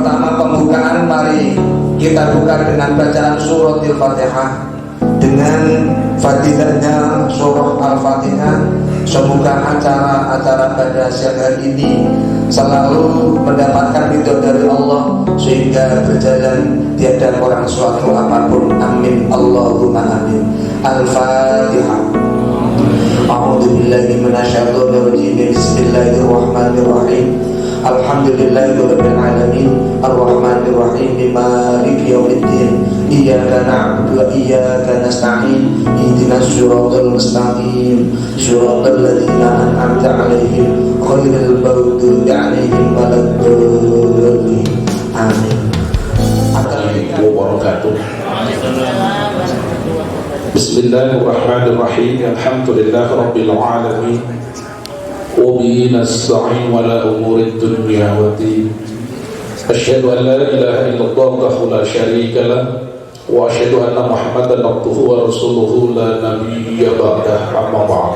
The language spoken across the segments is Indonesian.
pertama pembukaan, mari kita buka dengan bacaan surat Al-Fatihah. Dengan fadilahnya surah Al-Fatihah, semoga acara-acara pada siang hari ini selalu mendapatkan ridho dari Allah sehingga berjalan tiada kurang suatu apapun. Amin Allahumma amin. Al-Fatihah. A'udzu billahi minasyaitonir rajim. Bismillahirrahmanirrahim. Alhamdulillahirabbil alamin arrahmanir rahim maliki yaumiddin iyyaka na'budu wa iyyaka nasta'in ihdinas siratal mustaqim siratal ladzina an'amta 'alaihim ghairil maghdubi 'alaihim waladdallin. Amin. Bismillahirrahmanirrahim. Alhamdulillahirabbil alamin. وبه نستعين ولا أمور الدنيا والدين. أشهد أن لا إله إلا الله وحده لا شريك له وأشهد أن محمدا عبده ورسوله لا نبي بعده. أما بعد.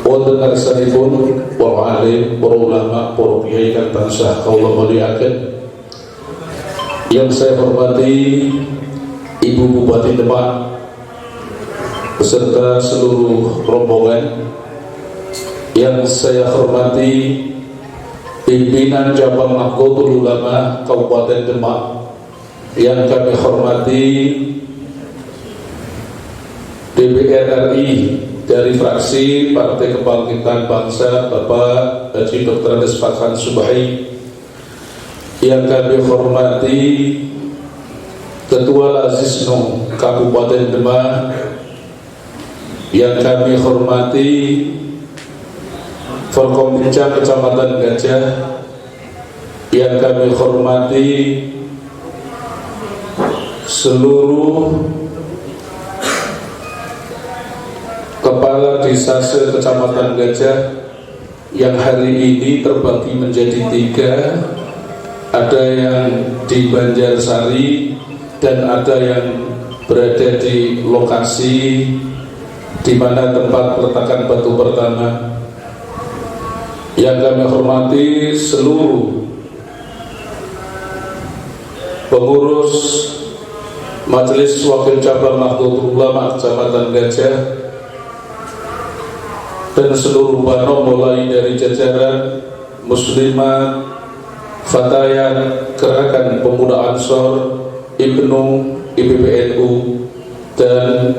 Wonten ngarsanipun para alim, para ulama, para kiai kang tansah kawula mulyakaken. Yang saya hormati Ibu Bupati Demak beserta seluruh rombongan. Yang saya hormati pimpinan cabang Nahdlatul Ulama Kabupaten Demak, yang kami hormati DPR RI dari fraksi Partai Kebangkitan Bangsa Bapak Haji Dr. Andes Farhan Subhi, yang kami hormati Ketua Lazisno Kabupaten Demak, yang kami hormati Forkompinca Kecamatan Gajah, yang kami hormati seluruh kepala desa Kecamatan Gajah yang hari ini terbagi menjadi 3, ada yang di Banjarsari dan ada yang berada di lokasi di mana tempat peletakan batu pertama. Yang kami hormati seluruh pengurus Majelis Wakil Cabang Nahdlatul Ulama Kecamatan Gajah dan seluruh bano mulai dari jajaran Muslimat, Fatayan, Gerakan Pemuda Ansor, Ibnu, IPPNU dan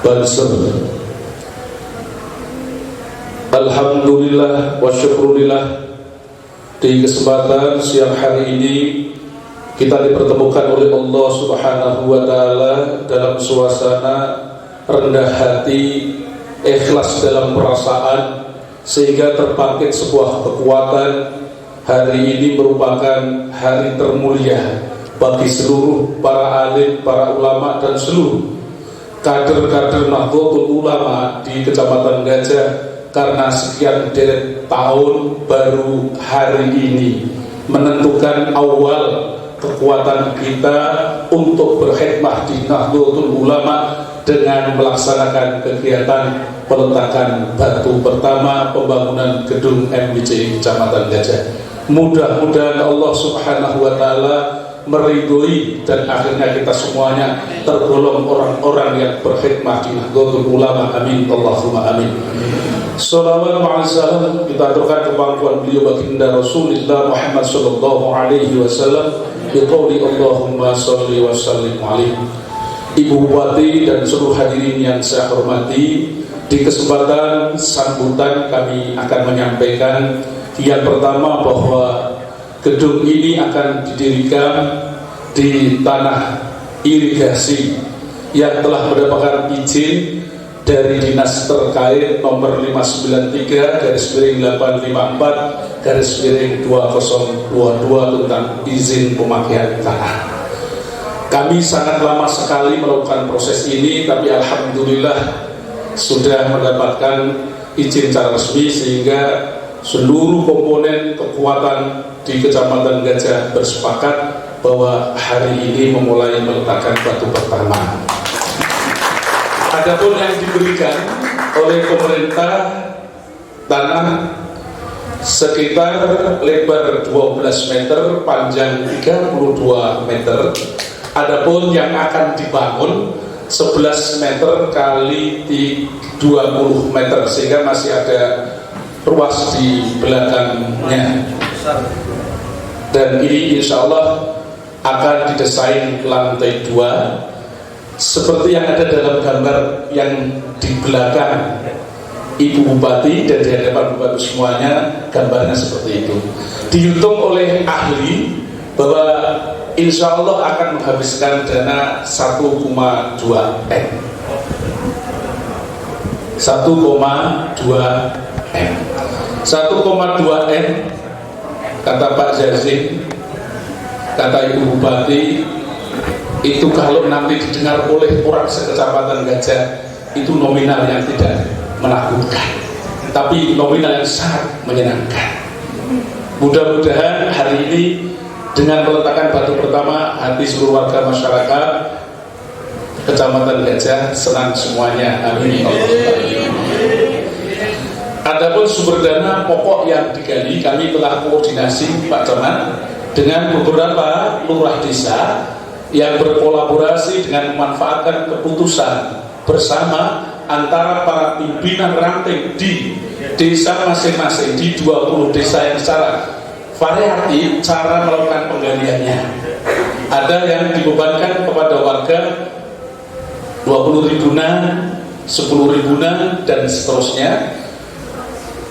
Banser. Alhamdulillah wa syukurillah, di kesempatan siang hari ini kita dipertemukan oleh Allah Subhanahu wa Ta'ala dalam suasana rendah hati, ikhlas dalam perasaan, sehingga terbangkit sebuah kekuatan. Hari ini merupakan hari termulia bagi seluruh para alim, para ulama dan seluruh kader-kader Nahdlatul Ulama di Kecamatan Gajah, karena sekian deret tahun baru hari ini menentukan awal kekuatan kita untuk berkhidmah di Nahdlatul Ulama dengan melaksanakan kegiatan peletakan batu pertama pembangunan gedung MBC Kecamatan Gajah. Mudah-mudahan Allah Subhanahu wa Ta'ala meridhoi dan akhirnya kita semuanya tergolong orang-orang yang berkhidmah di Nahdlatul Ulama. Amin Allahumma amin. Salawat ma'asalam kita aturkan kemampuan beliau baginda Rasulullah Muhammad sallallahu alaihi wasallam biqauli Allahumma salli wa sallim alaihi. Ibu Bupati dan seluruh hadirin yang saya hormati, di kesempatan sambutan kami akan menyampaikan yang pertama bahwa gedung ini akan didirikan di tanah irigasi yang telah mendapatkan izin dari dinas terkait nomor 593/854/2022 tentang izin pemakaian tanah. Kami sangat lama sekali melakukan proses ini, tapi alhamdulillah sudah mendapatkan izin secara resmi, sehingga seluruh komponen kekuatan di Kecamatan Gajah bersepakat bahwa hari ini memulai meletakkan batu pertama. Adapun yang diberikan oleh pemerintah tanah sekitar lebar 12 meter, panjang 32 meter. Adapun yang akan dibangun 11 meter kali 20 meter, sehingga masih ada ruas di belakangnya. Dan ini insya Allah akan didesain lantai 2 seperti yang ada dalam gambar yang di belakang Ibu Bupati dan di hadapan Bupati semuanya, gambarnya seperti itu. Dihitung oleh ahli bahwa insya Allah akan menghabiskan dana 1,2 M. 1,2 M, kata Pak Jazim, kata Ibu Bupati, itu kalau nanti didengar oleh orang sekecamatan Gajah, itu nominal yang tidak menakutkan, tapi nominal yang sangat menyenangkan. Mudah-mudahan hari ini dengan peletakan batu pertama, hati seluruh warga masyarakat Kecamatan Gajah senang semuanya. Amin. Adapun sumber dana pokok yang digali, kami telah koordinasi Pak Camat dengan beberapa lurah desa yang berkolaborasi dengan memanfaatkan keputusan bersama antara para pimpinan ranting di desa masing-masing, di 20 desa yang secara variatif cara melakukan penggaliannya. Ada yang dibebankan kepada warga 20 ribuan, 10 ribuan, dan seterusnya.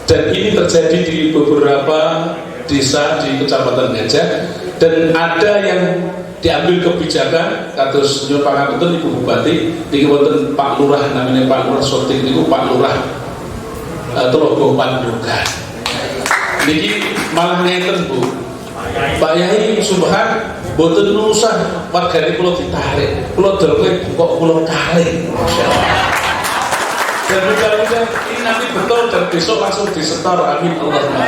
Dan ini terjadi di beberapa desa di Kecamatan Gajah. Dan ada yang diambil kebijakan kados nyuwun pangapunten Ibu Bupati, niki wonten Pak Lurah, namanya Pak Lurah Soting niku Pak Lurah Telogo Panduga. Niki malah ngeten Bu, Pak Yai Subhan boten nusan wargane kula ditarik, kula delok kok kula kalih. Dan mudah-mudahan ini nanti betul dan besok langsung disetor. Amin Allahumma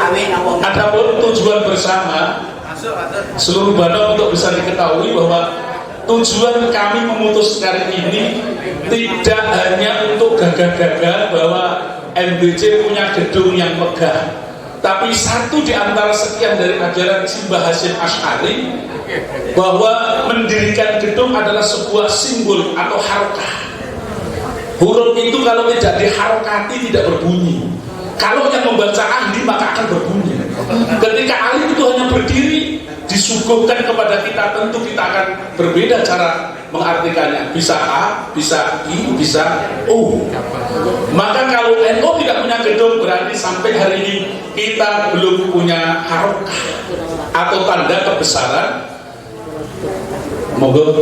amin. Adapun tujuan bersama seluruh Banom untuk bisa diketahui bahwa tujuan kami memutuskan ini tidak hanya untuk gagah-gagah bahwa MBC punya gedung yang megah, tapi satu di antara sekian dari ajaran Simbah Hasyim Asy'ari bahwa mendirikan gedung adalah sebuah simbol atau harokah. Huruf itu kalau tidak diharokati tidak berbunyi. Kalau yang membaca ahli maka akan berbunyi. Ketika ahli itu hanya berdiri disuguhkan kepada kita, tentu kita akan berbeda cara mengartikannya. Bisa A, bisa I, bisa U. Maka kalau NU tidak punya gedung, berarti sampai hari ini kita belum punya harokah atau tanda kebesaran. Moga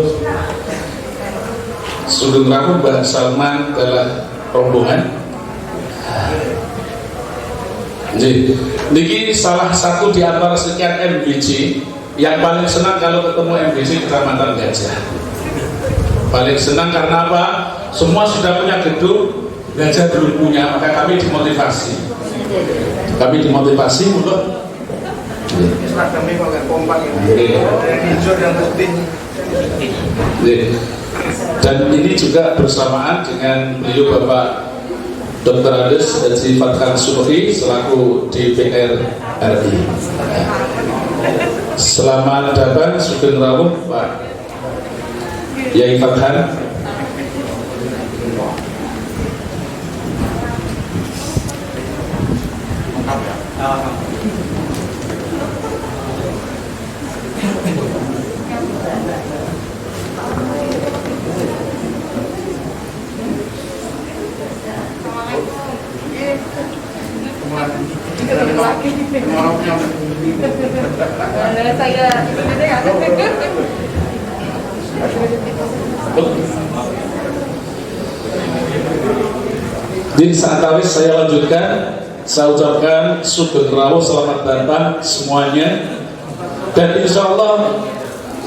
Sugeng Rawuh Mbah Salman telah rombongan. Jadi, niki salah satu di antara sekian MBC yang paling senang kalau ketemu MBC Kecamatan Gajah. Paling senang karena apa? Semua sudah punya gedung, Gajah belum punya, maka kami dimotivasi. Kami dimotivasi untuk kami pakai kompak hijau dan putih. Dan ini juga bersamaan dengan beliau Bapak Dr. Ades Haji Fathan Subhi selaku DPR RI. Selamat datang Sugeng Rawuh Pak Yai Fathan. Di saat habis saya lanjutkan, saya ucapkan Sugeng Rawuh selamat datang semuanya, dan insya Allah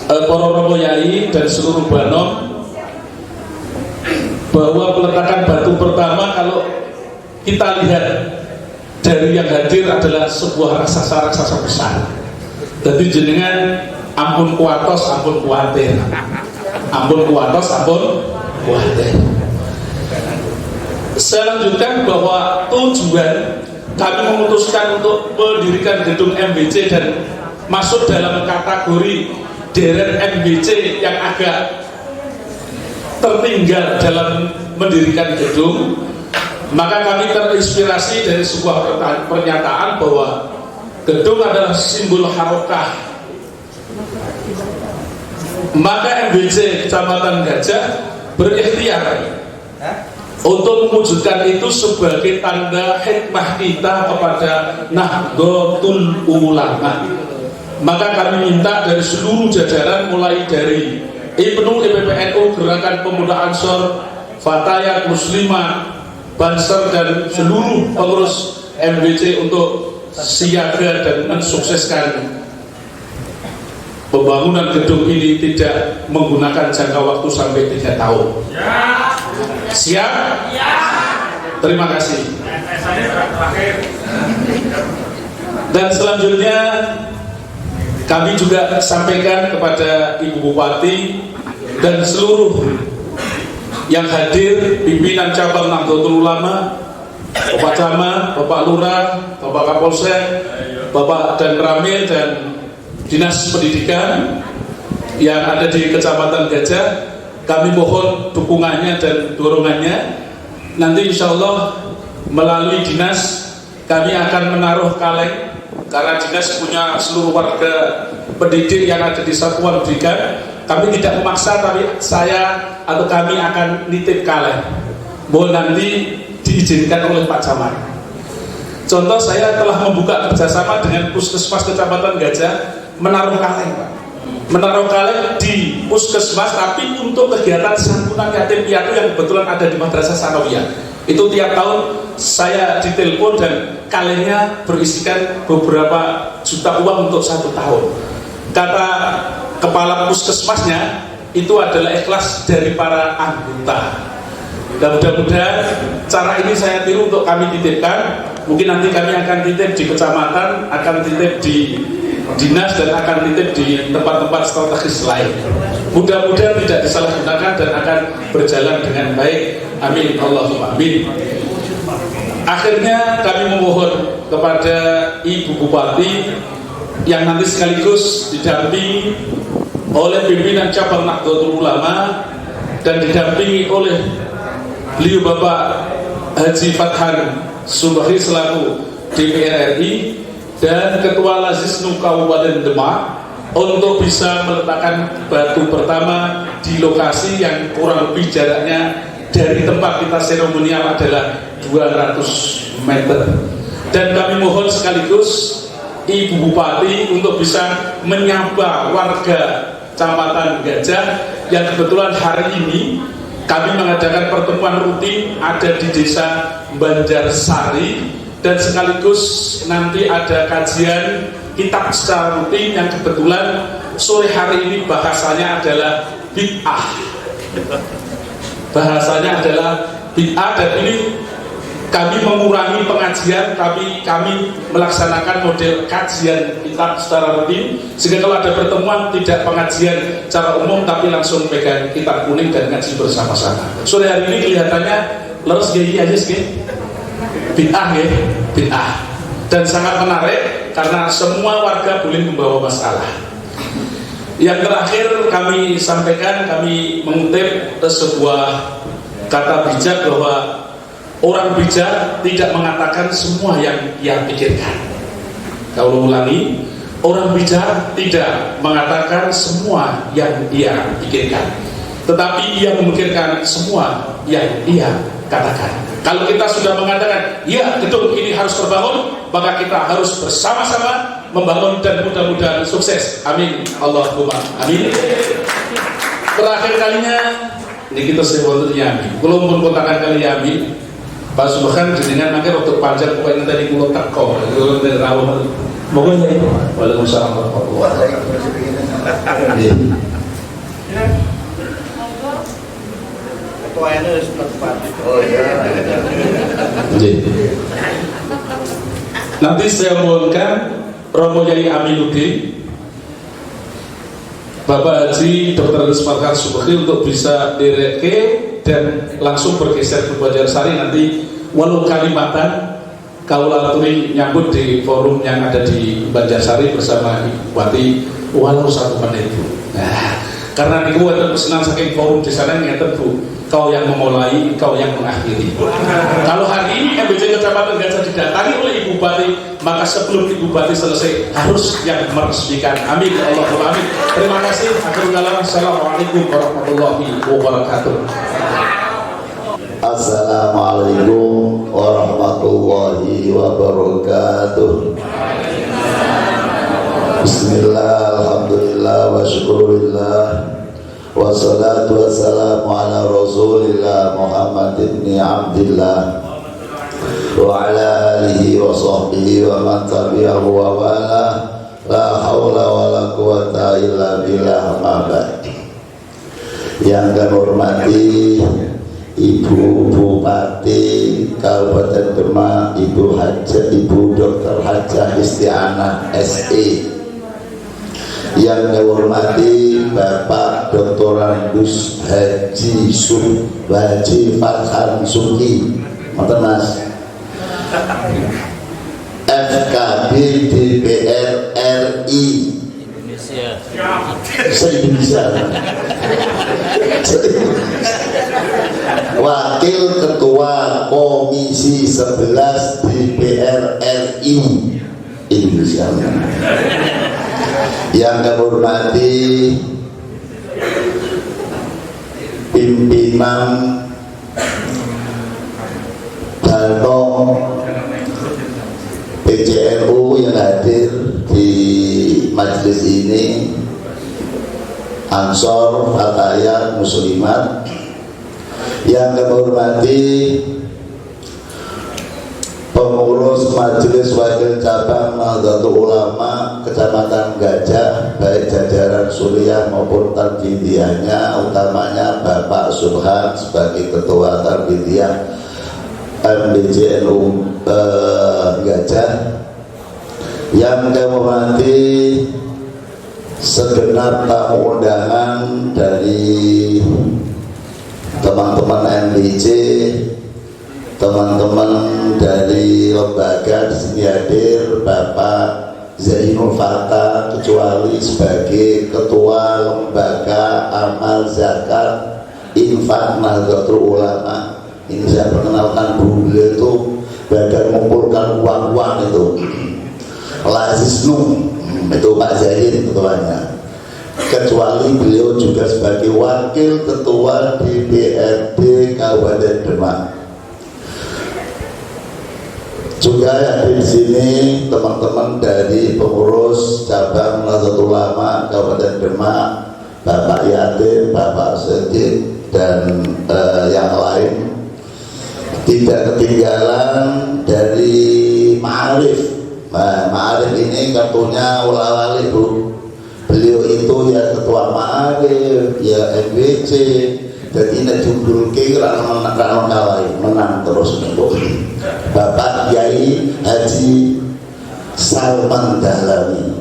para romo yai dan seluruh Banom bahwa peletakan batu pertama kalau kita lihat dari yang hadir adalah sebuah raksasa-raksasa besar. Jadi jenengan ampun kuatos, ampun kuatir, ampun kuatos, ampun kuatir. Saya lanjutkan bahwa tujuan kami memutuskan untuk mendirikan gedung MBC dan masuk dalam kategori deret MBC yang agak tertinggal dalam mendirikan gedung, maka kami terinspirasi dari sebuah pernyataan bahwa gedung adalah simbol harokah. Maka MBC Kecamatan Gajah berikhtiar untuk mewujudkan itu sebagai tanda hikmah kita kepada Nahdlatul Ulama. Maka kami minta dari seluruh jajaran, mulai dari Ibnu IPPNU, Gerakan Pemuda Ansor, Fatayat Muslimah, Banser, dan seluruh pengurus MBC untuk siaga dan mensukseskan pembangunan gedung ini tidak menggunakan jangka waktu sampai 3 tahun. Siap? Terima kasih. Dan selanjutnya kami juga sampaikan kepada Ibu Bupati dan seluruh yang hadir, pimpinan cabang Nahdlatul Ulama, Bapak Camat, Bapak Lurah, Bapak Kapolsek, Bapak dan Ramil, dan Dinas Pendidikan yang ada di Kecamatan Gajah, kami mohon dukungannya dan dorongannya. Nanti insya Allah melalui dinas kami akan menaruh kaleng, karena dinas punya seluruh warga pendidik yang ada di satuan pendidikan. Kami tidak memaksa, tapi saya atau kami akan nitip kaleng. Mohon nanti diizinkan oleh Pak Camat. Contoh, saya telah membuka kerjasama dengan Puskesmas Kecamatan Gajah, menaruh kaleng, Pak. Menaruh kaleng di Puskesmas, tapi untuk kegiatan santunan yatim piatu yang kebetulan ada di Madrasah Sanawiyah. Itu tiap tahun saya ditelepon dan kalengnya berisikan beberapa juta uang untuk 1 tahun. Kata kepala puskesmasnya, itu adalah ikhlas dari para anggota. Dan mudah-mudahan cara ini saya tiru untuk kami titipkan. Mungkin nanti kami akan titip di kecamatan, akan titip di dinas, dan akan titip di tempat-tempat strategis lain. Mudah-mudahan tidak disalahgunakan dan akan berjalan dengan baik. Amin, Allahumma amin. Akhirnya kami memohon kepada Ibu Bupati yang nanti sekaligus didampingi oleh pimpinan cabang Nahdlatul Ulama dan didampingi oleh beliau Bapak Haji Fathan Subhi selaku DPR RI dan Ketua Lazisnu Kabupaten Demak untuk bisa meletakkan batu pertama di lokasi yang kurang lebih jaraknya dari tempat kita seremonial adalah 200 meter. Dan kami mohon sekaligus Ibu Bupati untuk bisa menyapa warga Kecamatan Gajah yang kebetulan hari ini kami mengadakan pertemuan rutin ada di Desa Banjarsari, dan sekaligus nanti ada kajian kitab secara rutin yang kebetulan sore hari ini bahasanya adalah bid'ah. Bahasanya adalah bid'ah, dan ini kami mengurangi pengajian, kami melaksanakan model kajian kitab secara rutin, sehingga kalau ada pertemuan tidak pengajian secara umum tapi langsung pegang kitab kuning dan ngaji bersama-sama. Sore hari ini kelihatannya leres gini aja sih, bid'ah ya, bid'ah, dan sangat menarik karena semua warga boleh membawa masalah. Yang terakhir kami sampaikan, kami mengutip sebuah kata bijak bahwa orang bijak tidak mengatakan semua yang ia pikirkan. Kalau ulangi, orang bijak tidak mengatakan semua yang ia pikirkan, tetapi ia memikirkan semua yang ia katakan. Kalau kita sudah mengatakan, ya gedung ini harus terbangun, maka kita harus bersama-sama membangun dan mudah-mudahan sukses. Amin, Allahumma amin. Terakhir kalinya, ini kita sebut Yamin. Kalau pun kotakan kali Yamin, Pak Subhan jenengan nanti untuk panjang pokoknya tadi kulo teko, kulo dari rawon. Mohon ya itu. Waalaikumsalam warahmatullahi wabarakatuh. Ketuanya sudah tepat. Oh iya. Nanti saya mohonkan Romo Yai Aminuddin, Bapak Haji Dr. Farhan Subhi untuk bisa direke dan langsung bergeser ke Banjarsari. Nanti walau Kalimantan kaula aturi nyambut di forum yang ada di Banjarsari bersama Ibu Bupati walau 1 menit Bu. Nah, karena niku ada pesanan saking forum di sana ngeten Bu, kau yang memulai, kau yang mengakhiri. Kalau hari ini MBC Kecamatan Gajah didatangi oleh Ibu Bupati, maka sebelum Ibu Bupati selesai harus yang meresmikan. Amin ya Allahumma amin. Terima kasih. Akhirul kalam. Assalamualaikum warahmatullahi wabarakatuh. Assalamualaikum warahmatullahi wabarakatuh. Bismillah, alhamdulillah, wa syukurillah, wassalatu wassalamu ala rasulillah Muhammad ibn Abdillah wa ala alihi wa sahbihi wa man tabi'ahu wa wala, la hawla wa la quwata illa billah, ma ba'd. Yang kami hormati Ibu Bupati Kabupaten Demak, Ibu Dr. Hajah Isti'anah SE. Yang saya hormati Bapak Dr. Andus Haji Farhan Suki, Mas FKB DPR RI se-Indonesia, Wakil Ketua Komisi 11 DPR RI Indonesia. Yang kami hormati pimpinan Daltong PCNU yang hadir di majelis ini, Ansor, Fatayat, Muslimat. Yang kami hormati pengurus Majelis Wakil Cabang Nahdlatul Ulama Kecamatan Gajah, baik jajaran Suriah maupun Tarbiyahnya, utamanya Bapak Subhan sebagai Ketua Tarbiyah MBCNU Gajah. Yang kami hormati segenap tamu undangan dari teman-teman MBC, teman-teman dari lembaga di sini hadir, Bapak Zainul Fatah kecuali sebagai Ketua Lembaga Amal Zakat Infak Nahdlatul Ulama. Ini saya perkenalkan beliau itu badan mengumpulkan uang-uang itu, Lazisnu, itu Pak Zain ketuanya. Kecuali beliau juga sebagai Wakil Ketua DPRD Kabupaten Demak. Juga hadir di sini teman-teman dari pengurus cabang Nahdlatul Ulama Kabupaten Demak, Bapak Yatim, Bapak Sedih, dan yang lain. Tidak ketinggalan dari Ma'arif. Nah, Ma'arif ini kartunya ulah-lali Bu. Beliau itu ya Ketua Ma'arif, ya MBC. Jadi ini judul kira menang terus nih Bu. Bapak Kiai Haji Salman Dahlami.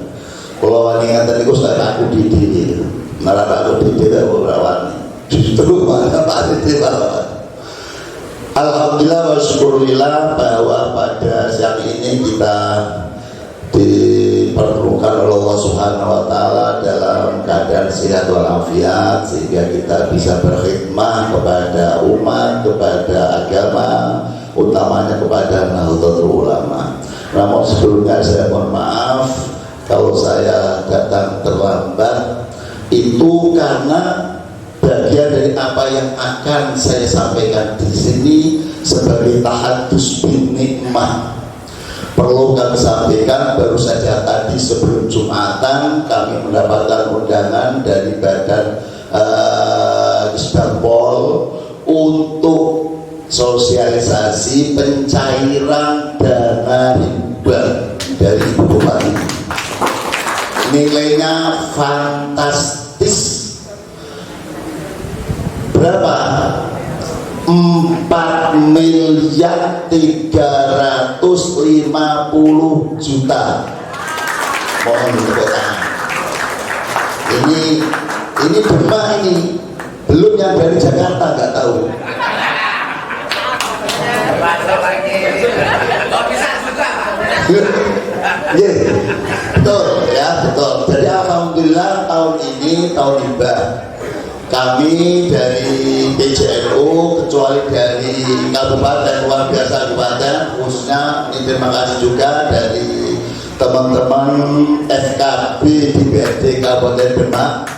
Kalau wani ngaten niku sak aku didi. Malah aku didi ora wani. Justru malah Pak Didi malah. Alhamdulillah wa syukurillah bahwa pada siang ini kita dipertemukan oleh Allah Subhanahu wa Ta'ala dalam keadaan sehat walafiat, sehingga kita bisa berkhidmah kepada umat, kepada agama, utamanya kepada Nahdlatul Ulama. Namun sebelumnya saya mohon maaf kalau saya datang terlambat, itu karena bagian dari apa yang akan saya sampaikan di sini sebagai tahadus bin nikmah. Perlu kami sampaikan, baru saja tadi sebelum Jumatan kami mendapatkan undangan dari Badan Isbapol untuk sosialisasi pencairan dana hibah dari Ibu Bupati. Nilainya fantastis. Berapa? 4.350.000.000. Mohon tepuk tangan. Ini Demak ini Belum yang dari Jakarta nggak tahu. Yeah, betul ya, betul. Jadi alhamdulillah tahun ini tahun hibah. Kami dari PJNU, kecuali dari Kabupaten luar biasa Kabupaten, khususnya ini terima kasih juga dari teman-teman FKB di BRD Kabupaten Demak.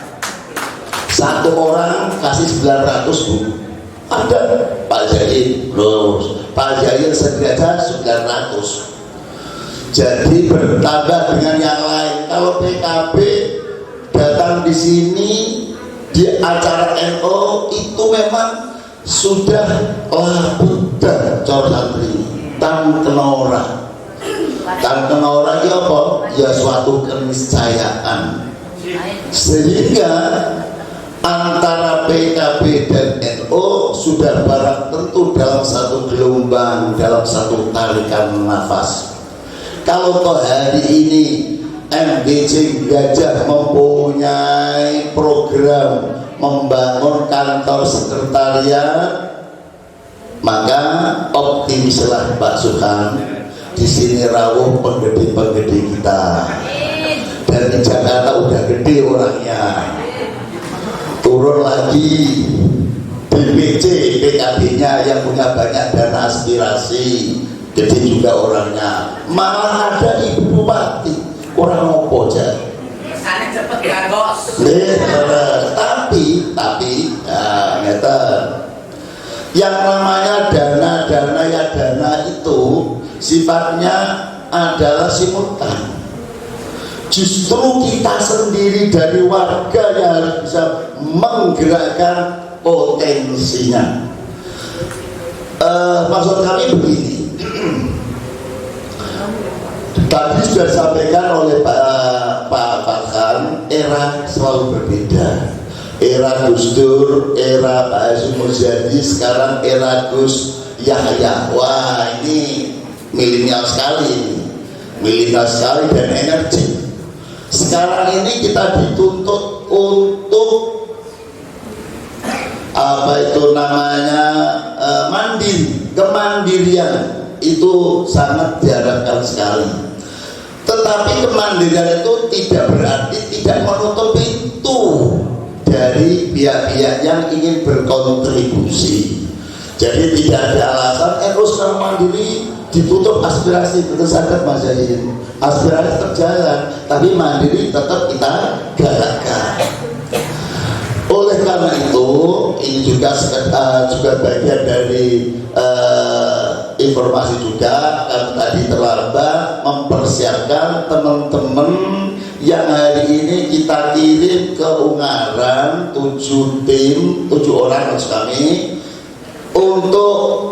Satu orang kasih 900 Bu. Ada Pak Jahit, Pak Jahit sederhana 900. Jadi bertambah dengan yang lain. Kalau PKB datang di sini di acara NO itu memang sudah labudan cor santri tan kenora. Tan kenora itu apa? Ya suatu keniscayaan. Sehingga antara PKB dan NO sudah barang tentu dalam satu gelombang, dalam satu tarikan nafas. Kalau toh hari ini MGC Gajah mempunyai program membangun kantor sekretariat, maka optimislah Pak Sukan, di sini rawuh penggede-penggede kita. Dan di Jakarta udah gede orangnya. Turun lagi BPC PKB-nya yang punya banyak dana aspirasi, gede juga orangnya. Malah ada Ibu Bupati, orang ngopo aja. Sana cepet ya bos. Tapi yang namanya dana ya dana itu sifatnya adalah simultan. Justru kita sendiri dari warga yang harus bisa menggerakkan potensinya. Maksud kami begini. Tadi sudah disampaikan oleh Pak Farhan, era selalu berbeda. Era Gus Dur, era Pak Hasyim Muzadi, sekarang era Gus Yahya. Wah, ini milenial sekali, dan energi. Sekarang ini kita dituntut untuk apa itu namanya mandiri, kemandirian itu sangat diharapkan sekali. Tetapi kemandirian itu tidak berarti tidak menutup pintu dari pihak-pihak yang ingin berkontribusi. Jadi tidak ada alasan sekarang mandiri ditutup aspirasi. Betul sangat Mas Yayin, aspirasi terjalan, tapi mandiri tetap kita galakkan. Oleh karena itu, ini juga bagian dari informasi juga. Kami tadi terlambat mempersiapkan teman-teman yang hari ini kita kirim ke Ungaran 7 tim, 7 orang maksud kami, untuk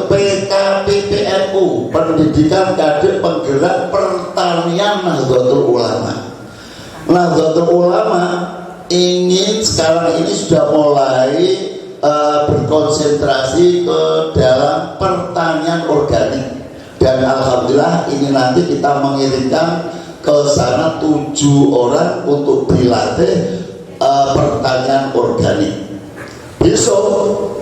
PKPPNU, Pendidikan Kader Penggerak Pertanian Nahdlatul Ulama. Nahdlatul Ulama ingin sekarang ini sudah mulai berkonsentrasi ke dalam pertanian organik, dan alhamdulillah ini nanti kita mengirimkan ke sana 7 orang untuk dilatih pertanian organik. Besok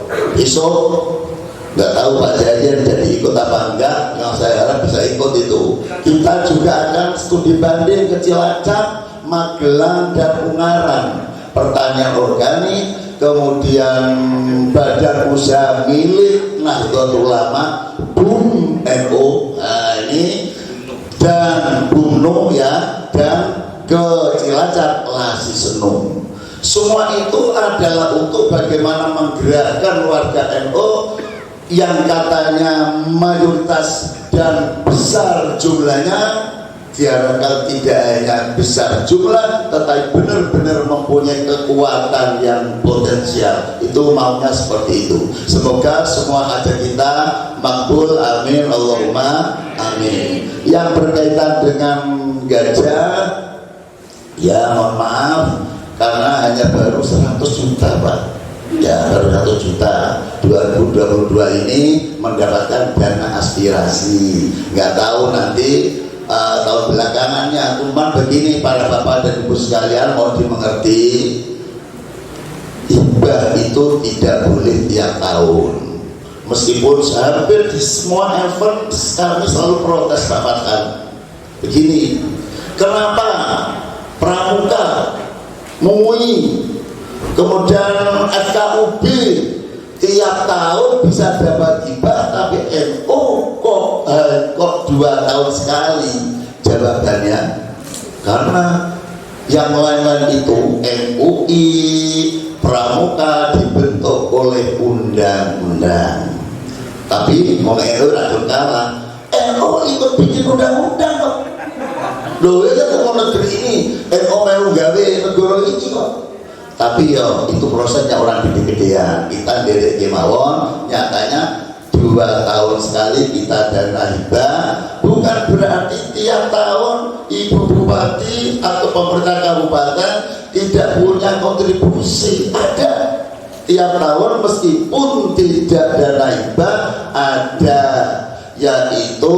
nggak tahu Pak Jarian jadi ikut apa enggak, yang saya harap bisa ikut itu. Kita juga akan studi banding ke Cilacap, Magelang dan Ungaran, pertanian organik, kemudian badan usaha milik Nahdlatul Ulama, BUM NU, nah ini, dan BUMNO ya, dan ke Cilacap Lasi Senung. Semua itu adalah untuk bagaimana menggerakkan warga NU yang katanya mayoritas dan besar jumlahnya. Diharapkan tidak hanya besar jumlah, tetapi benar-benar mempunyai kekuatan yang potensial. Itu maunya seperti itu. Semoga semua hajat kita makbul, amin, Allahumma amin. Yang berkaitan dengan gajah, ya mohon maaf, karena hanya baru 100 juta Pak. Ya baru 100 juta 2022 ini mendapatkan dana aspirasi. Nggak tahu nanti tahun belakangannya. Cuman begini para bapak dan ibu sekalian, mau dimengerti, hibah itu tidak boleh tiap tahun. Meskipun hampir di semua event kami selalu protes bapak kan. Begini, kenapa Pramuka, MUI, kemudian FKUB tiap tahun bisa dapat hibah, tapi NU kok 2 tahun sekali? Jawabannya karena yang lain-lain itu MUI, Pramuka dibentuk oleh undang-undang. Tapi mau NU radun kalah, NU ikut bikin undang-undang kok. Loh ya kan negeri ini NU mau gawe negara ini kok. Tapi yo itu prosesnya orang gede-gedean. Kita dari kemawon nyatanya 2 tahun sekali kita dana hibah. Bukan berarti tiap tahun ibu bupati atau pemerintah kabupaten tidak punya kontribusi. Ada tiap tahun meskipun tidak dana hibah ada, yaitu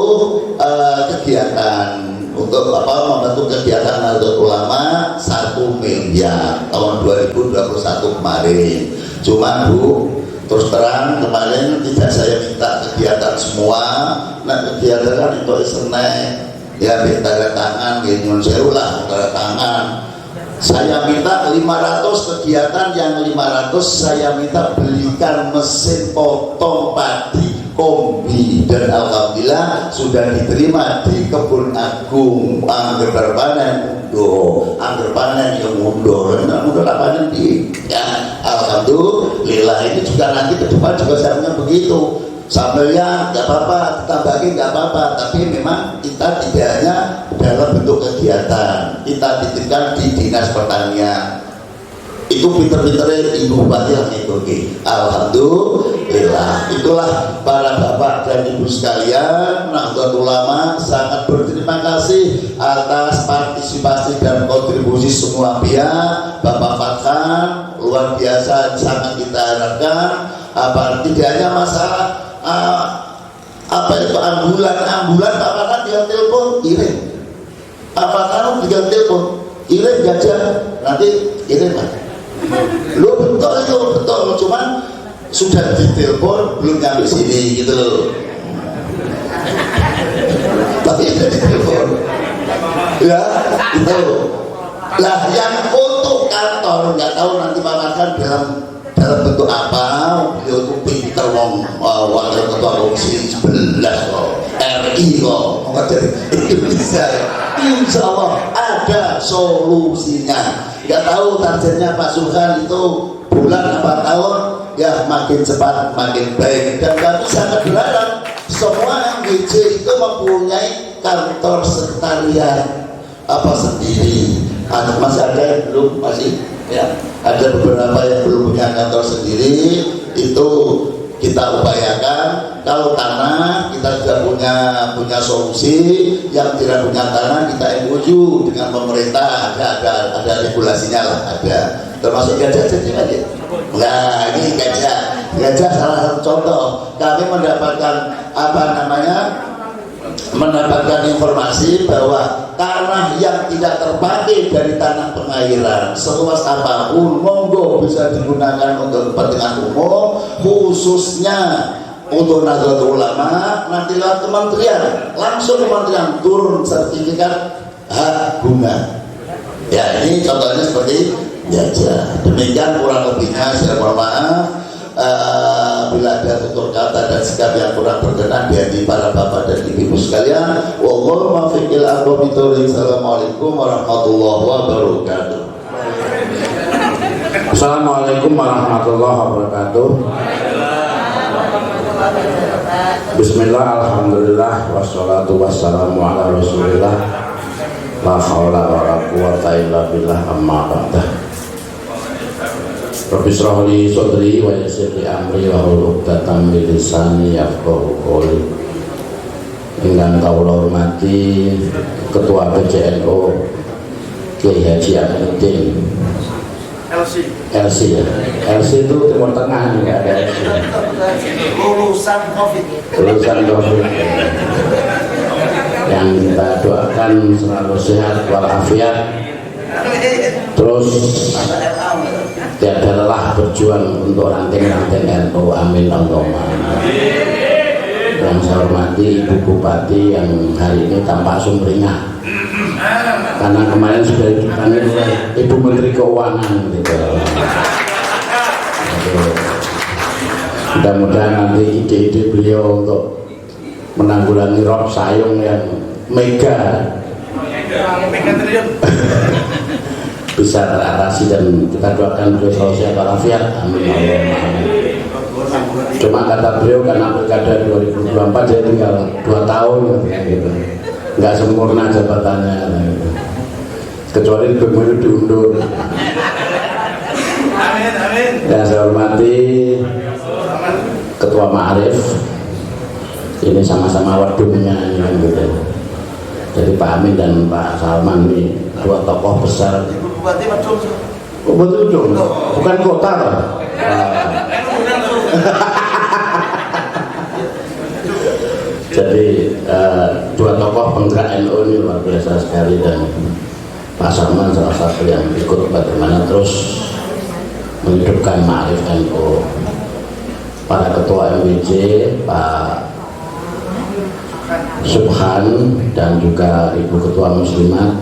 kegiatan untuk membantu kegiatan Nahdlatul Ulama 1 miliar tahun 2021 kemarin. Cuma Bu, terus terang kemarin tidak saya minta kegiatan semua. Nah kegiatan kan itu seneng ya, tanda tangan gini serulah tanda tangan. Saya minta 500 kegiatan, yang 500 saya minta belikan mesin potong padi kombi, dan alhamdulillah sudah diterima di Kebun Agung. Angger panen mundur, angger panen yang mundur panen di ya, alhamdulillah. Ini juga nanti ke depan juga saya begitu. Sambelnya nggak apa-apa, ditambahin nggak apa-apa, tapi memang kita tidak hanya dalam bentuk kegiatan, kita titipkan di dinas pertanian. Itu pinter-pinternya ibu bupati yang ngikuti. Alhamdulillah. Itulah para bapak dan ibu sekalian, Nahdlatul Ulama sangat berterima kasih atas partisipasi dan kontribusi semua pihak. Bapak Fathan luar biasa, sangat kita harapkan. Tidak hanya masalah itu ambulan Pak Fathan tinggal telepon kirim, Pak Fathan tinggal telepon kirim gajah, nanti kirim Pak. Lo betul itu betul, cuman sudah ditelepon belum nyampe sini gitu loh. Tapi sudah ditelepon ya itu lah. Yang untuk kantor nggak tahu nanti Pak Fathan dalam bentuk apa. Beliau itu pinter wakil ketua komisi 11 kok, RI kok, dari Indonesia. Insya Allah ada solusinya. Nggak tahu targetnya Pak Sulhan itu bulan apa tahun, ya makin cepat makin baik. Dan kami sangat berharap semua MGJ itu mempunyai kantor sekretariat sendiri. Masih ada yang belum, masih ya ada beberapa yang belum punya kantor sendiri. Itu kita upayakan. Kalau tanah kita sudah punya solusi. Yang tidak punya tanah kita MOU dengan pemerintah, ada regulasinya lah, ada. Termasuk gajah jadi aja. Nah ini gajah salah satu contoh. Kami mendapatkan informasi bahwa tanah yang tidak terpakai dari tanah pengairan seluas apapun monggo bisa digunakan untuk kepentingan umum, khususnya untuk Nahdlatul Ulama. Nantilah kementerian, langsung kementerian turun sertifikat hak guna. Ya ini contohnya seperti gajah. Demikian kurang lebihnya, saya mohon maaf bila ada tutur kata dan sikap yang kurang berkenan di hati para bapak dan ibu sekalian. Wallahu muwaffiq ila aqwamit thoriq. Assalamualaikum warahmatullahi wabarakatuh. Assalamualaikum warahmatullahi wabarakatuh. Bismillah, alhamdulillah, wassalatu wassalamu ala rasulillah, la haula wa la quwwata illa billah, amma ba'dah. Rabbi shrah li sadri wa yassir li amri wa hlul 'uqdatam min lisani yafqahu qawli. Ingkang kawula hormati Ketua PCNU Kiai Haji Aminuddin LC ya. LC itu Timur Tengah, enggak ada LC. Lulusan COVID. yang kita doakan selalu sehat walafiat, terus tiada lelah berjuang untuk ranting-ranting NU. Amin Allahumma amin. Yang saya hormati Ibu Bupati yang hari ini tampak sumringah karena kemarin sudah dipanggil oleh Ibu Menteri Keuangan gitu. Mudah-mudahan nanti ide-ide beliau untuk menanggulangi rob sayung yang mega bisa teratasi, dan kita doakan beliau selalu sehat walafiat. Amin Allahumma amin. Cuma kata beliau karena pilkada 2024 jadi tinggal 2 tahun gitu. Nggak sempurna jabatannya gitu. Kecuali pemilu diundur. Amin. Dan saya hormati Ketua Ma'arif, ini sama-sama wadungnya gitu. Jadi Pak Amin dan Pak Salman ini 2 tokoh besar. Bupati Madung. Oh, betul dong, bukan kota loh. Jadi 2 tokoh penggerak NU ini luar biasa sekali, dan Pak Salman salah satu yang ikut bagaimana terus menghidupkan Ma'arif NU. Para ketua MWJ, Pak Subhan, dan juga Ibu Ketua Muslimat,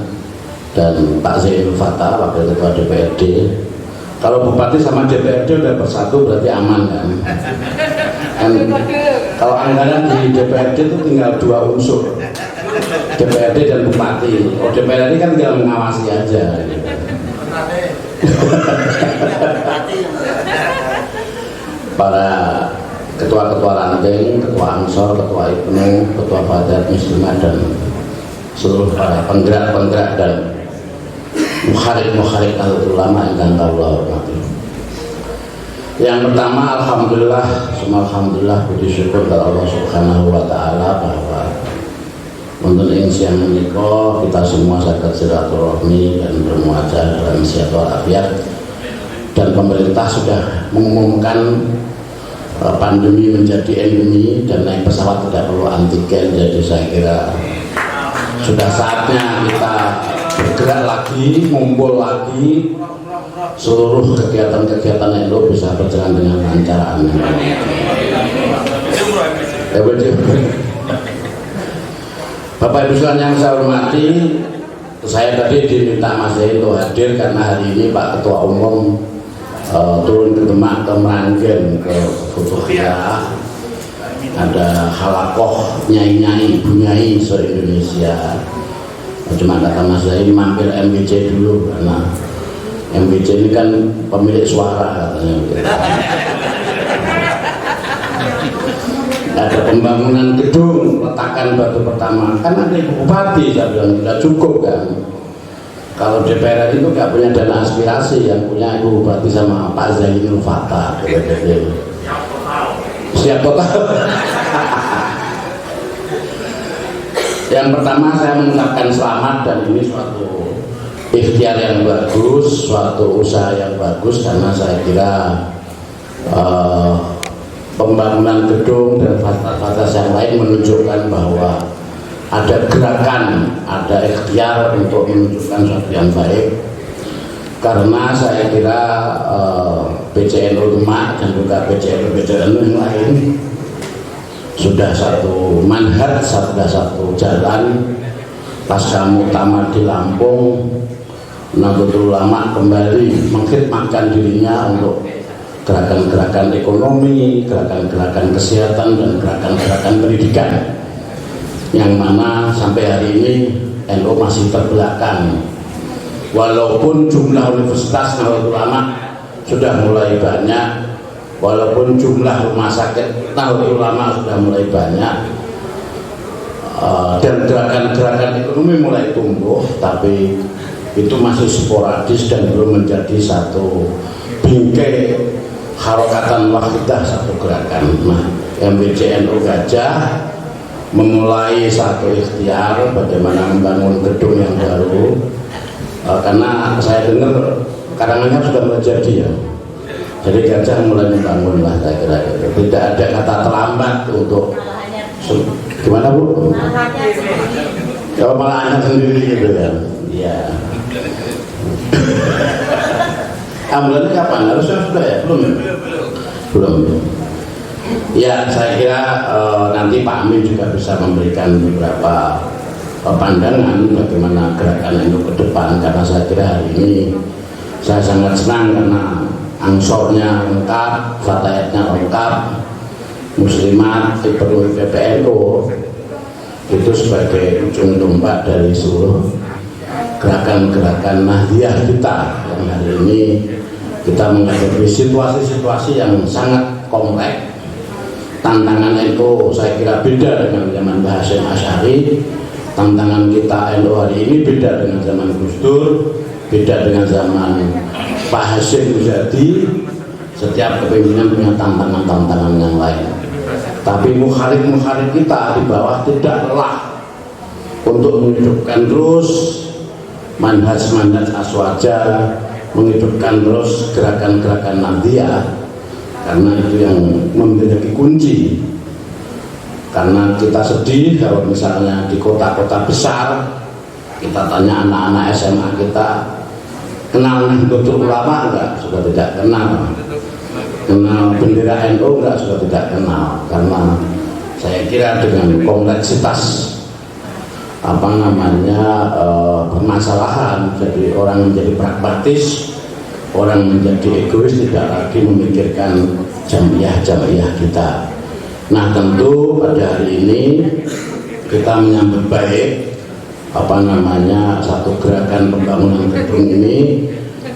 dan Pak Zainul Fatah, Wakil Ketua DPRD. Kalau Bupati sama DPRD udah bersatu berarti aman kan? Kalau anggaran di DPRD itu tinggal 2 unsur, DPRD dan Bupati. Oh, DPRD kan tinggal mengawasi aja gitu. Para ketua-ketua ranting, ketua Ansor, ketua Ibnu, ketua Fadat Muslimat, dan seluruh para penggerak-penggerak dan mukharik-mukharik ulama yang Allah hormati. Yang pertama, alhamdulillah, semua alhamdulillah, puji syukur kepada Allah Subhanahu wa taala bahwa untuk siang menikah kita semua saged silaturahmi dan bermuajah dalam sehat walafiat, dan pemerintah sudah mengumumkan pandemi menjadi endemi dan naik pesawat tidak perlu antigen. Jadi saya kira sudah saatnya kita bergerak lagi, ngumpul lagi, seluruh kegiatan-kegiatan NU bisa berjalan dengan lancar. Bapak Ibu sekalian yang saya hormati, saya tadi diminta Mas Zain untuk hadir karena hari ini Pak Ketua Umum turun ke Demak, ke Meranggen, ke Futuhiyah. Ada halakoh nyai-nyai, ibu nyai se-Indonesia. Cuma kata Mas Zain mampir MWJ dulu karena MWJ ini kan pemilik suara katanya. Ada pembangunan gedung, letakan batu pertama, kan ada Ibu Bupati, saya bilang tidak cukup kan. Kalau DPR itu nggak punya dana aspirasi, yang punya Ibu Bupati sama Pak Zainul Fatah. Siap total. Yang pertama saya mengucapkan selamat, dan ini suatu ikhtiar yang bagus, suatu usaha yang bagus, karena saya kira pembangunan gedung dan fasilitas yang lain menunjukkan bahwa ada gerakan, ada ikhtiar untuk menunjukkan sesuatu yang baik. Karena saya kira PCNU Demak dan juga PCNU yang lain sudah satu manhaj, sudah satu jalan. Pasca muktamar di Lampung, Nahdlatul Ulama kembali mengkhidmatkan dirinya untuk gerakan-gerakan ekonomi, gerakan-gerakan kesehatan, dan gerakan-gerakan pendidikan, yang mana sampai hari ini NU masih terbelakang. Walaupun jumlah universitas Nahdlatul Ulama sudah mulai banyak, walaupun jumlah rumah sakit Nahdlatul Ulama sudah mulai banyak, dan gerakan-gerakan ekonomi mulai tumbuh, tapi itu masih sporadis dan belum menjadi satu bingkai harokatan wahidah, satu gerakan. Nah, MWJ NU Gajah memulai satu ikhtiar bagaimana membangun gedung yang baru, karena saya dengar Karanganyar sudah mulai jadi ya. Jadi Gajah mulai membangun lah, saya kira itu. Tidak ada kata terlambat untuk Gimana Bu? Kalau malah anak sendiri gitu ya. Iya. Ambulannya kapan? Harusnya sudah ya? Belum. Ya, saya kira nanti Pak Amin juga bisa memberikan beberapa pandangan bagaimana gerakan itu ke depan, karena saya kira hari ini saya sangat senang karena angsornya lengkap, fatayatnya lengkap, muslimat, PPNU itu sebagai ujung tombak dari seluruh gerakan-gerakan Nahdiyah kita yang hari ini kita menghadapi situasi-situasi yang sangat kompleks. Tantangan itu saya kira beda dengan zaman Mbah Hasyim Asy'ari. Tantangan kita NU hari ini beda dengan zaman Gus Dur, beda dengan zaman Pak Hasyim Muzadi. Setiap kepemimpinan punya tantangan-tantangan yang lain. Tapi mukhalif-mukhalif kita di bawah tidak lelah untuk menghidupkan terus manhaj-manhaj aswaja, menghidupkan terus gerakan-gerakan Nahdiyah, karena itu yang memiliki kunci. Karena kita sedih kalau misalnya di kota-kota besar kita tanya anak-anak SMA kita, kenal Nahdlatul Ulama enggak? Sudah tidak kenal. Kenal bendera NU enggak? Sudah tidak kenal. Karena saya kira dengan kompleksitas permasalahan, jadi orang menjadi pragmatis, orang menjadi egois, tidak lagi memikirkan jamiah kita. Nah, tentu pada hari ini kita menyambut baik satu gerakan pembangunan gedung ini,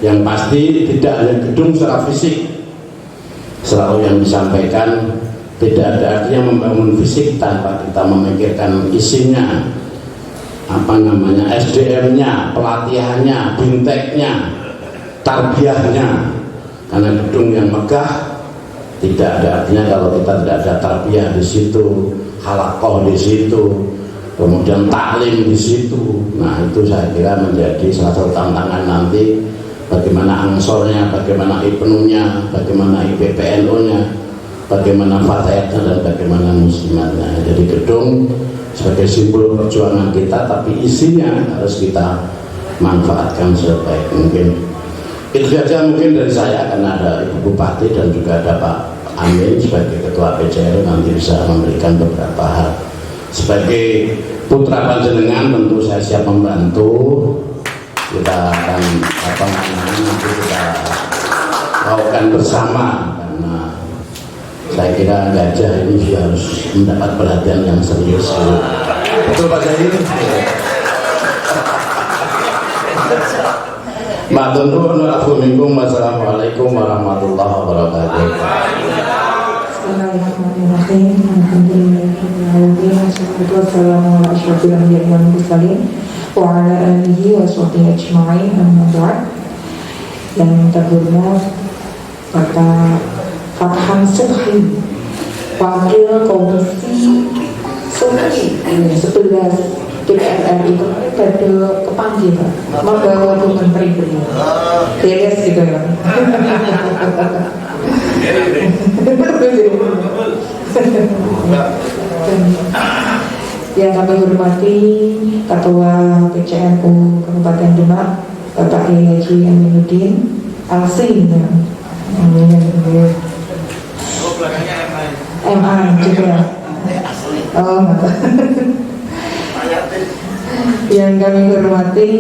yang pasti tidak hanya gedung secara fisik. Selalu yang disampaikan, tidak ada artinya membangun fisik tanpa kita memikirkan isinya, SDM-nya, pelatihannya, binteknya, tarbiyahnya. Karena gedung yang megah tidak ada artinya kalau kita tidak ada tarbiyah di situ, halaqah di situ, kemudian taklim di situ. Nah, itu saya kira menjadi salah satu tantangan nanti, bagaimana angsornya, bagaimana IPNU-nya, bagaimana IPPNU-nya, bagaimana fatayatnya, dan bagaimana muslimatnya. Jadi gedung sebagai simbol perjuangan kita, tapi isinya harus kita manfaatkan sebaik mungkin. Itu saja mungkin dari saya, karena ada Ibu Bupati dan juga ada Pak Amin sebagai Ketua PJR, nanti bisa memberikan beberapa hal. Sebagai putra panjenengan tentu saya siap membantu. Kita akan nanti kita lakukan bersama, karena saya kira gajah ini harus mendapat perhatian yang serius. Betul Pak Zahir? Wassalamualaikum warahmatullahi wabarakatuh. Bismillahirrahmanirrahim. Alhamdulillahirabbil alamin. Wassalamu ala asyrofil anbiya'i wal mursalin wa ala alihi wa sahbihi ajma'in. Amma ba'd. Yang terhormat Bapak Farhan Subhi, Wakil Komisi Subhi 11 DPR RI, pada kepanggil membawa menteri beliau beres gitu ya. Yang kami hormati Ketua PCNU Kabupaten Demak Bapak Haji Aminuddin Alsin, MA juga. Oh, yang kami hormati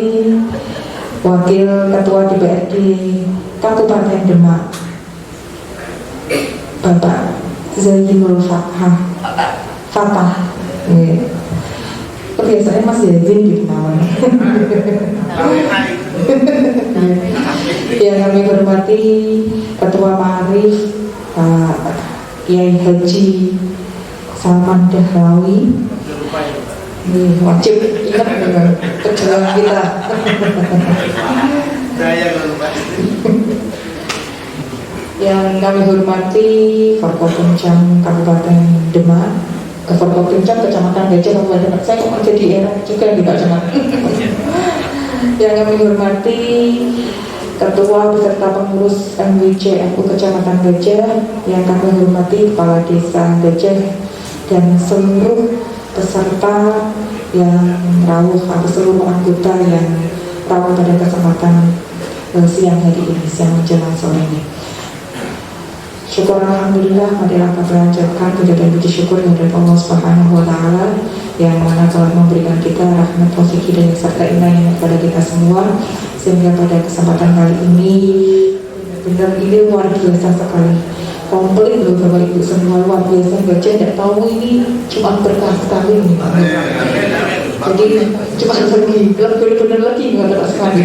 Wakil Ketua DPRD Kabupaten Demak Bapak Zahirul Fatah. Biasanya Mas Yazin gitu namanya. Yang kami hormati Ketua Ma'arif Pak Kiai Haji Salman Dahlawi. Ini wajib ingat dengan perjuangan kita. Yang kami hormati Forkopimcam Kabupaten Demak, Forkopimcam Kecamatan Gajah Kabupaten Demak. Saya kok menjadi era juga di Kecamatan. Yang kami hormati Ketua beserta pengurus MWC NU Kecamatan Gajah. Yang kami hormati Kepala Desa Gajah dan seluruh peserta yang rawuh atau seluruh anggota yang rawuh pada kesempatan siang hari ini, siang menjelang sore ini. Syukur alhamdulillah, marilah kita panjatkan puja dan puji syukur kepada Allah Subhanahu wa taala yang mana telah memberikan kita rahmat, taufik, hidayah serta inayah kepada kita semua, sehingga pada kesempatan kali ini benar ini luar biasa sekali. Komplit loh Bapak Ibu semua, luar biasa. Baca tidak tahu ini cuma berkah sekali nih. Jadi cuma pergi, benar-benar lagi nggak ada sekali.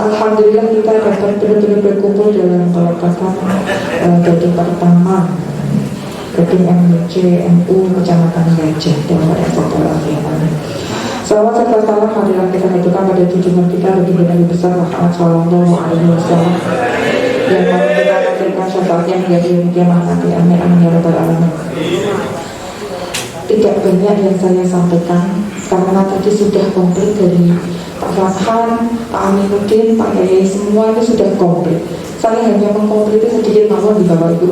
Alhamdulillah kita dapat benar-benar berkumpul dalam peletakan gedung pertama gedung MUC NU Kecamatan Gajah dan pada Sabtu. Salawat serta salam marilah kita aturkan pada junjungan kita baginda Nabi besar Muhammad Sallallahu Alaihi Wasallam yang mau kita hadirkan syafaatnya menjadi kiamat nanti. Amin amin ya rabbal alamin. Tidak banyak yang saya sampaikan karena tadi sudah komplit dari Pak Farhan, Pak Aminuddin, Pak Yai, semua itu sudah komplit. Saya hanya mengkompliti sedikit mawon di bawah Ibu.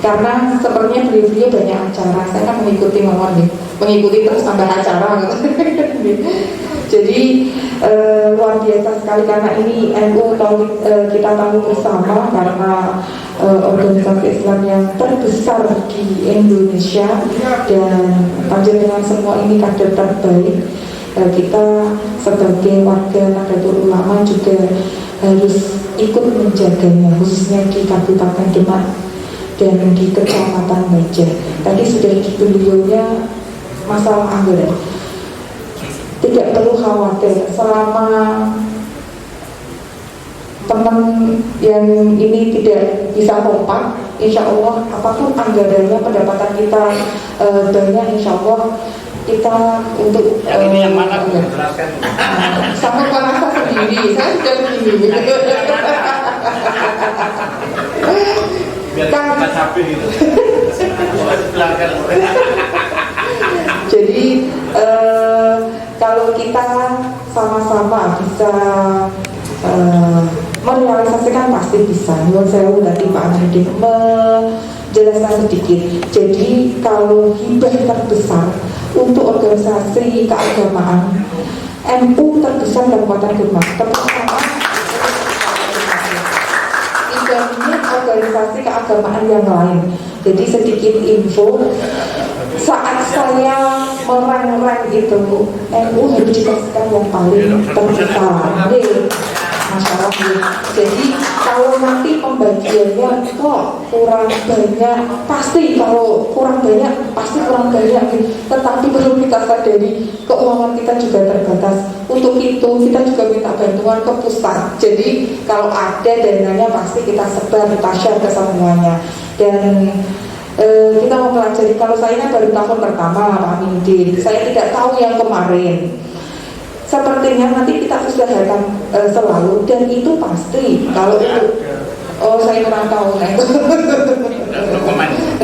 Karena sepertinya beliau banyak acara, saya kan mengikuti mawon, mengikuti terus tambah acara. Jadi luar biasa sekali karena ini NU kita tahu bersama karena organisasi Islam yang terbesar di Indonesia dan panjenengan semua ini kader terbaik. Kita sebagai warga Nahdlatul Ulama juga harus ikut menjaganya, khususnya di Kabupaten Demak dan di Kecamatan Gajah. Tadi sudah di beliaunya masalah anggaran. Tidak perlu khawatir selama teman yang ini tidak bisa kompak, insya Allah apapun anggarannya, pendapatan kita banyak, insya Allah kita untuk ini yang mana menjelaskan sama merasa sendiri, saya sudah begini biar kita capek gitu. Jadi kalau kita sama-sama bisa merealisasikan pasti bisa. Nyuwun sewu tadi Pak Aminuddin menjelaskan sedikit. Jadi kalau hibah terbesar untuk organisasi keagamaan NU terbesar dalam Kabupaten Demak, terutama dibandingin organisasi keagamaan yang lain. Jadi sedikit info, saat saya merang-rang itu NU harus dikasihkan yang paling terbesar. Masya Allah. Jadi kalau nanti pembagiannya kok kurang banyak, pasti kalau kurang banyak pasti kurang banyak. Tetapi belum kita sadari keuangan kita juga terbatas. Untuk itu kita juga minta bantuan ke pusat. Jadi kalau ada dananya pasti kita sebar, kita share ke semuanya. Dan kita mau pelajari. Kalau saya kan baru tahun pertama Pak Aminuddin, saya tidak tahu yang kemarin. Sepertinya nanti kita usahakan selalu, dan itu pasti kalau itu saya kurang tahu nah itu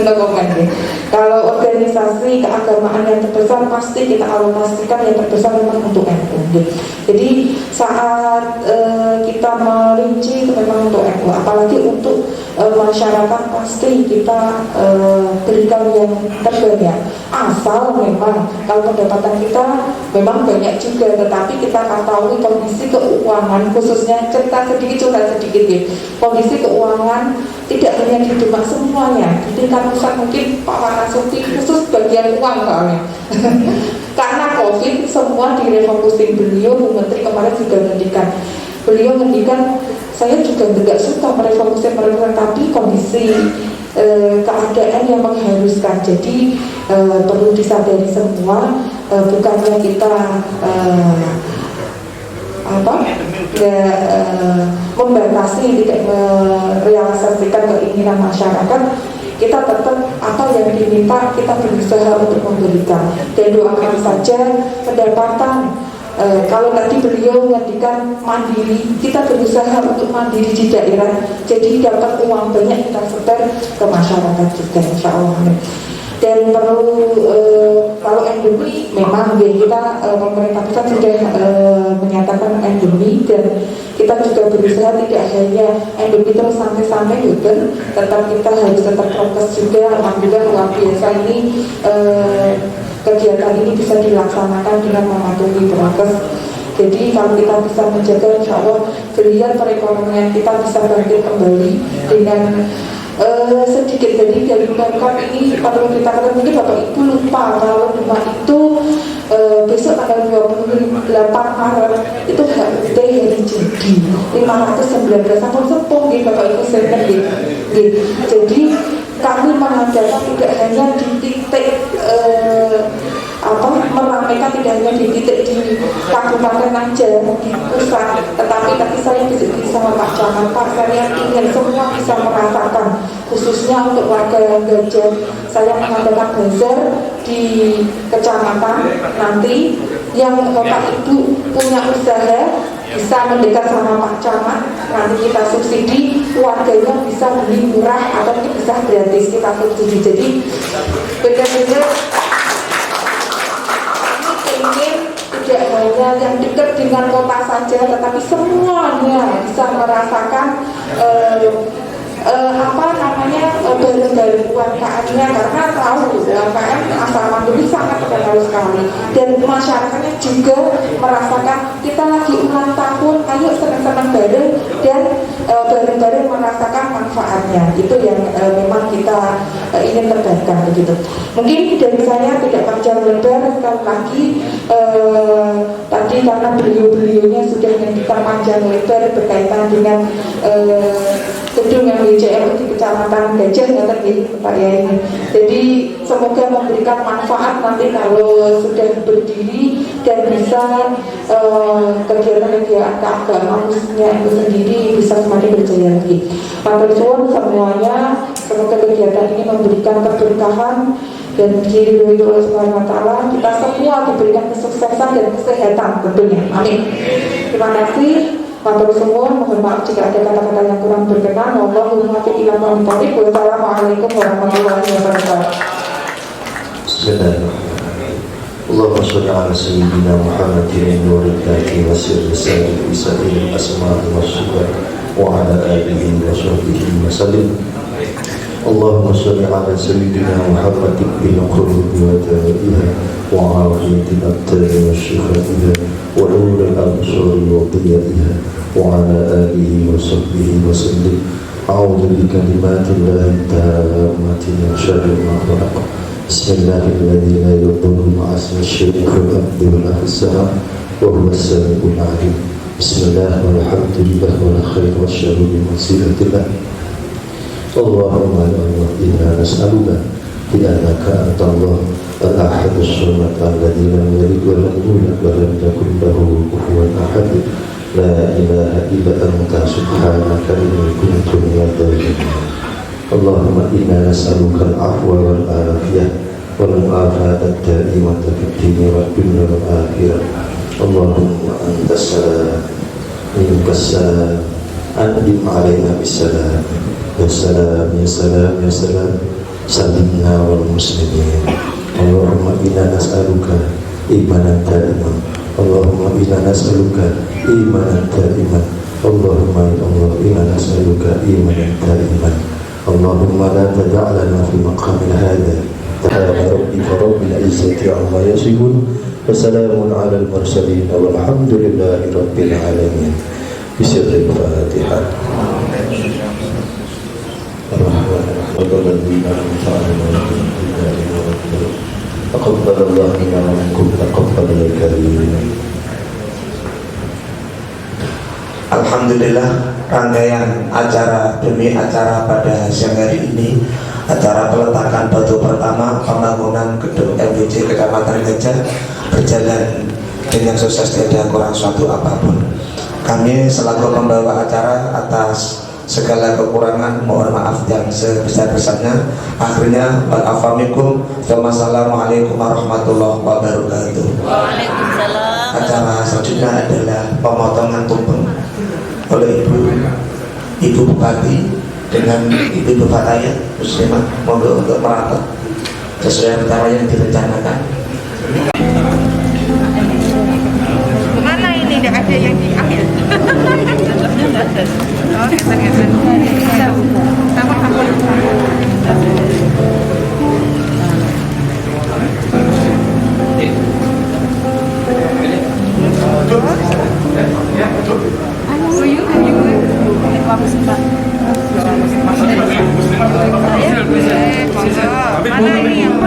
dokumen. Kalau organisasi keagamaan yang terbesar pasti kita alokasikan yang terbesar memang untuk NU. Jadi saat kita merinci itu memang untuk NU, apalagi untuk masyarakat pasti kita berikan yang terbanyak. Asal memang kalau pendapatan kita memang banyak juga, tetapi kita ketahui kondisi keuangan, khususnya cerita sedikit ya, kondisi keuangan tidak hanya di Demak semuanya, di tingkat pusat mungkin Pak Wanasuti khusus bagian uang soalnya. Karena COVID semua direfocusing. Beliau Bu Menteri kemarin juga ngendikan saya juga tidak suka merefocusing tapi kondisi keadaan yang mengharuskan. Jadi perlu disadari semua, bukannya kita membatasi, tidak merealisasikan keinginan masyarakat. Kita tetap apa yang diminta kita berusaha untuk memberikan, dan doakan saja pendapatan. Kalau tadi beliau mengandikan mandiri, kita berusaha untuk mandiri di daerah, jadi dapat uang banyak kita sebar ke masyarakat juga, insya Allah. Dan perlu kalau endemi memang kita pemerintah pusat sudah menyatakan endemi, dan kita juga berusaha tidak hanya endemi terus sampai hutan, tetap kita harus tetap prokes juga. Alhamdulillah luar biasa ini kegiatan ini bisa dilaksanakan dengan mematuhi prokes. Jadi kalau kita bisa menjaga, insya Allah geliat perekonomian kita bisa bangkit kembali dengan sedikit. Jadi dari Pemkab ini perlu kita katakan, mungkin Bapak Ibu lupa kalau Demak itu besok tanggal 28 Maret itu hari jadi 519 tahun sepuh gitu Bapak Ibu senter gitu. Jadi kami mengadakan tidak hanya di titik meramaikan, tidak hanya di titik di kabupaten aja di pusat, tetapi saya bisa sama Pak Camat, Pak, saya ingin semua bisa merasakan, khususnya untuk warga yang Gajah. Saya mengadakan bazar di kecamatan, nanti yang Bapak Ibu punya usaha bisa mendekat sama Pak Camat, nanti kita subsidi, warganya bisa beli murah atau bisa gratis, kita subsidi. Jadi benar-benar ingin tidak hanya yang dekat dengan kota saja, tetapi semuanya bisa merasakan bareng-bareng UMKM-nya, karena tahu UMKM asal mandiri sangat terkenal sekali, dan masyarakatnya juga merasakan kita lagi ulang tahun, ayo senang-senang bareng dan bareng-bareng merasakan manfaatnya. Itu yang memang kita ingin tegaskan begitu. Mungkin dari saya tidak panjang lebar, sekali lagi tadi karena beliau-beliaunya sudah menyampaikan panjang lebar berkaitan dengan gedung yang WCM di Kecamatan Gajah ya tadi Pak Yai. Jadi semoga memberikan manfaat nanti kalau sudah berdiri dan bisa kegiatan-kegiatan keagamaan itu sendiri bisa semakin berjaya lagi. Matur suwun semuanya, semoga kegiatan ini memberikan keberkahan dan diridhoi Allah Subhanahu wa taala, kita semua diberikan kesuksesan dan kesehatan tentunya. Amin. Terima kasih. Matur suwun, mohon maaf jika ada kata-kata yang kurang berkenan. Wallahu muwaffiq ila aqwamit thoriq. Wassalamualaikum warahmatullahi wabarakatuh. Bismillahirrahmanirrahim. Allahumma sholli ala sayyidina Muhammadin nuril baqi wa sirri sa'il isa'il asma'i wa sifat wa ala alihi wa sahbihi wa sallim. Allahumma sholli ala sayyidina Muhammadin bil qulubi wa da'iha wa afiyatil abdani wa shifaiha wa nuril absari wa diya'iha wa ala alihi wa sahbihi wa sallim. A'udzu bi kalimatillahi tammati min syarri ma khalaq. Bismillahirrahmanirrahim. La yadurru ma'a ismihi fil ardi wa la fis sama' wa huwa as-sami'ul 'alim. Bismillah walhamdulillah wal khair wasyarru bi masiratillah. Allahumma ya Allah, inna nas'aluka bi annaka antallah al-ahad as-samad alladzi lam yalid wa lam yulad wa lam yakul lahu kufuwan ahad. La ilaha illa anta subhanaka inni kuntu minadh dhalimin. Allahumma inna nas'aluka al-'afwa wal 'afiyah wal 'afiyata ad-da'imata fid dini wad dunya wal akhirah. Allahumma antas salam minkas salam an'im 'alaina bis salam. Ya salam, ya salam, ya salam, salimna wal muslimin. Allahumma inna nas'aluka imanan da'iman. Allahumma inna nas'aluka imanan da'iman. Allahumma ya Allah, inna nas'aluka imanan da'iman. Allahumma la tada'lana fi maqamil hadha. Ta'ala rabbika rabbil izzati amma yasifun wa salamun 'alal mursalin walhamdulillahi rabbil alamin. Bismillahil Fatihah. Alhamdulillah, rangkaian acara demi acara pada siang hari ini, acara peletakan batu pertama pembangunan gedung MBC Kecamatan Gajah berjalan dengan sukses, tidak kurang suatu apapun. Kami selaku pembawa acara atas segala kekurangan mohon maaf yang sebesar-besarnya. Akhirnya wa'alaikum wassalamualaikum warahmatullahi wabarakatuh. Waalaikumsalam. Acara selanjutnya adalah pemotongan tumpeng oleh Ibu Bupati dengan Ibu Fatayat Muslimah. Monggo untuk merapat. sesuai antara yang direncanakan. Mana ini tidak ada yang diambil? Oh, geser-geser. Sampun. Mana ini yang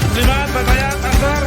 Muslimat, berbayar, kantor.